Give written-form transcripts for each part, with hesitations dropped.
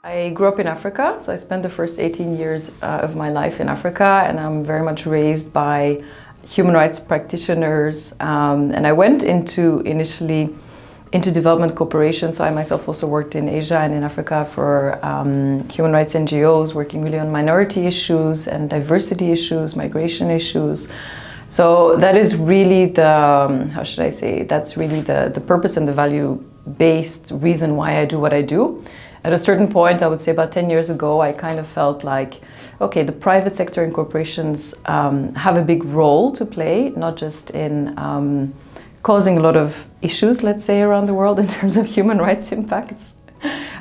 I grew up in Africa, so I spent the first 18 years of my life in Africa, and I'm very much raised by human rights practitioners. And I went initially into development cooperation, so I myself also worked in Asia and in Africa for human rights NGOs, working really on minority issues and diversity issues, migration issues. So that is really that's really the purpose and the value-based reason why I do what I do. At a certain point, I would say about 10 years ago, I kind of felt like, okay, the private sector and corporations have a big role to play, not just in causing a lot of issues, let's say, around the world in terms of human rights impacts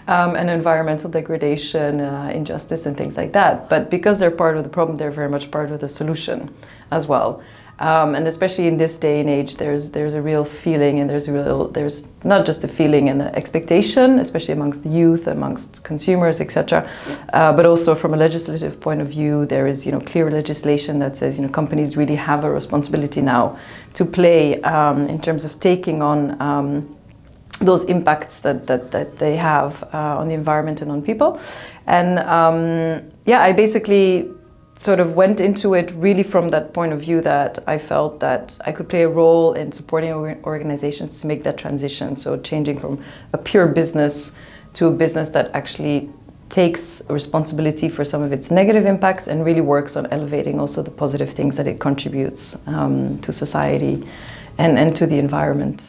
and environmental degradation, injustice and things like that. But because they're part of the problem, they're very much part of the solution as well. And especially in this day and age, there's a real feeling, and there's not just a feeling and an expectation, especially amongst the youth, amongst consumers, etc. But also from a legislative point of view, there is clear legislation that says companies really have a responsibility now to play in terms of taking on those impacts that they have on the environment and on people. And I basically sort of went into it really from that point of view that I felt that I could play a role in supporting organizations to make that transition. So changing from a pure business to a business that actually takes responsibility for some of its negative impacts and really works on elevating also the positive things that it contributes to society and to the environment.